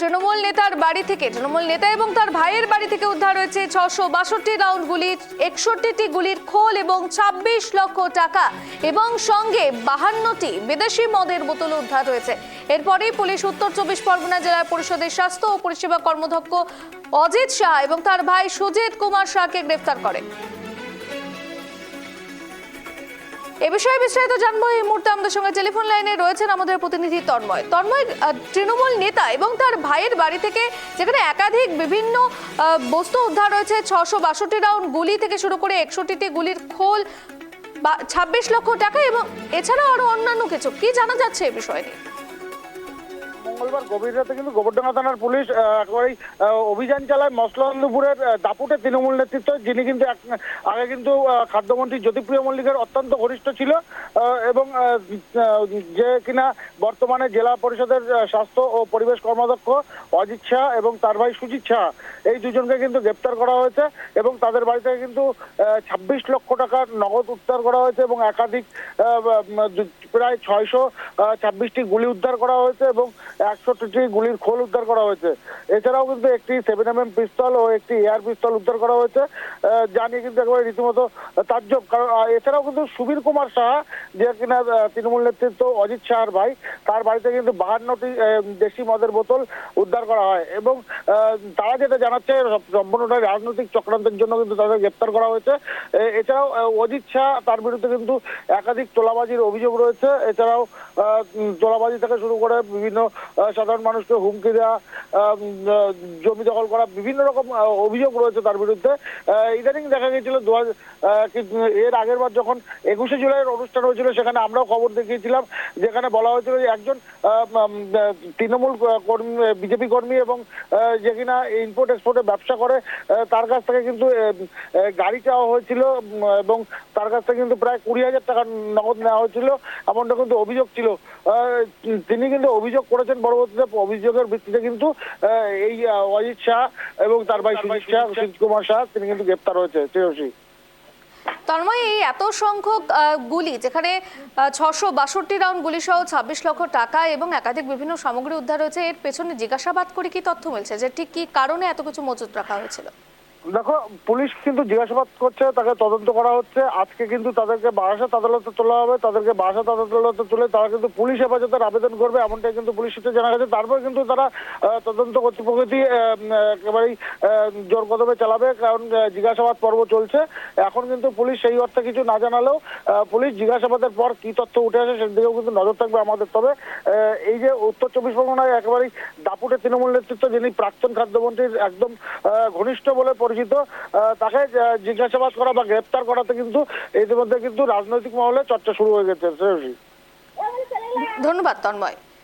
তৃণমূল নেতার বাড়ি থেকে তৃণমূল নেতা এবং তার ভাইয়ের বাড়ি থেকে উদ্ধার হয়েছে 662 রাউন্ড গুলি, 61টি গুলির খোল এবং 26 লক্ষ টাকা এবং সঙ্গে 52টি বিদেশি মদের বোতল উদ্ধার হয়েছে। এরপরেই পুলিশ উত্তর 24 পরগনা জেলা পরিষদের স্বাস্থ্য ও পরিষেবা কর্মাধ্যক্ষ অজিত শাহ এবং তার ভাই সুজিত কুমার শাহকে গ্রেফতার করে। এ বিষয়ে বিস্তারিত জানবো এই মুহূর্তে আমাদের সঙ্গে টেলিফোন লাইনে রয়েছেন আমাদের প্রতিনিধি তন্ময়। তৃণমূল নেতা এবং তার ভাইয়ের বাড়ি থেকে যেখানে একাধিক বিভিন্ন বস্তু উদ্ধার হয়েছে, 662 রাউন্ড গুলি থেকে শুরু করে 61টি গুলির খোল, 26 লক্ষ টাকা এবং এছাড়াও আরো অন্যান্য কিছু, কি জানা যাচ্ছে এই বিষয়ে নিয়ে? মঙ্গলবার গভীর রাতে কিন্তু গোবরডাঙ্গা থানার পুলিশ একেবারেই অভিযান চালায় মসলান্দপুরের দাপুটে তৃণমূল নেতৃত্ব, যিনি কিন্তু আগে কিন্তু খাদ্যমন্ত্রী জ্যোতিপ্রিয় মল্লিকের অত্যন্ত ঘনিষ্ঠ ছিল এবং যে কিনা বর্তমানে জেলা পরিষদের স্বাস্থ্য ও পরিবেশ কর্মাধ্যক্ষ অজিত শাহ এবং তার ভাই সুজিত শাহ, এই দুজনকে কিন্তু গ্রেপ্তার করা হয়েছে এবং তাদের বাড়ি থেকে কিন্তু 26 লক্ষ টাকার নগদ উদ্ধার করা হয়েছে এবং একাধিক প্রায় 626টি গুলি উদ্ধার করা হয়েছে এবং 61টি গুলির খোল উদ্ধার করা হয়েছে। এছাড়াও কিন্তু একটি 7mm পিস্তল ও একটি এয়ার পিস্তল উদ্ধার করা হয়েছে, জানিয়ে কিন্তু একেবারে রীতিমতো তাজ্জব। কারণ এছাড়াও কিন্তু সুবীর কুমার সাহা, যে কিনা তৃণমূল নেতৃত্ব অজিত শাহর ভাই, তার বাড়িতে কিন্তু 52টি দেশি মদের বোতল উদ্ধার করা হয় এবং তারা যেটা জানাচ্ছে সম্পূর্ণটা রাজনৈতিক চক্রান্তের জন্য কিন্তু তাদের গ্রেপ্তার করা হয়েছে। এছাড়াও অজিত শাহ, তার বিরুদ্ধে কিন্তু একাধিক তোলাবাজির অভিযোগ রয়েছে। এছাড়াও তোলাবাজি থেকে শুরু করে বিভিন্ন সাধারণ মানুষকে হুমকি দেওয়া, জমি দখল করা, বিভিন্ন রকম অভিযোগ রয়েছে তার বিরুদ্ধে। ইদানিং দেখা গিয়েছিল এর আগের বার যখন 21শে জুলাইয়ের অনুষ্ঠান হয়েছিল, সেখানে আমরাও খবর দেখিয়েছিলাম, যেখানে বলা হয়েছিল যে একজন তৃণমূল কর্মী, বিজেপি কর্মী এবং যে কিনা ইম্পোর্ট এক্সপোর্টে ব্যবসা করে, তার কাছ থেকে কিন্তু গাড়ি চাওয়া হয়েছিল এবং তার কাছ থেকে কিন্তু প্রায় 20,000 টাকা নগদ নেওয়া হয়েছিল, এমনটা কিন্তু অভিযোগ ছিল। তিনি কিন্তু অভিযোগ করেছেন, পরবর্তীতে অভিযোগের ভিত্তিতে কিন্তু এই অজিত শাহ এবং তার ভাই সুজিত কুমার শাহ তিনি কিন্তু গ্রেপ্তার হয়েছে। তন্ময়, এই এত সংখ্যক গুলি, যেখানে 662 রাউন্ড গুলি সহ 26 লক্ষ টাকা এবং একাধিক বিভিন্ন সামগ্রী উদ্ধার হয়েছে, এর পেছনে জিজ্ঞাসাবাদ করে কি তথ্য মিলছে যে ঠিক কি কারণে এত কিছু মজুত রাখা হয়েছিল? দেখো, পুলিশ কিন্তু জিজ্ঞাসাবাদ করছে, তাকে তদন্ত করা হচ্ছে। আজকে কিন্তু তাদেরকে বারাসাত আদালতে তোলা হবে, তাদেরকে বারাসাত আদালতে তুলে তারা কিন্তু পুলিশ হেফাজতের আবেদন করবে, এমনটাই কিন্তু পুলিশ সূত্রে জানা গেছে। তারপর কিন্তু তারা তদন্ত কর্তৃপক্ষ একেবারেই জোর কদমে চালাবে, কারণ জিজ্ঞাসাবাদ পর্ব চলছে। এখন কিন্তু পুলিশ সেই অর্থে কিছু না জানালেও পুলিশ জিজ্ঞাসাবাদের পর কি তথ্য উঠে আসে সেদিকেও কিন্তু নজর থাকবে আমাদের। তবে এই যে উত্তর 24 পরগনায় একেবারেই দাপুটে তৃণমূল নেতৃত্ব, যিনি প্রাক্তন খাদ্যমন্ত্রীর একদম ঘনিষ্ঠ বলে তাকে জিজ্ঞাসাবাদ করা বা গ্রেপ্তার করাতে কিন্তু ইতিমধ্যে কিন্তু রাজনৈতিক মহলে চর্চা শুরু হয়ে গেছে। ধন্যবাদ তন্ময়।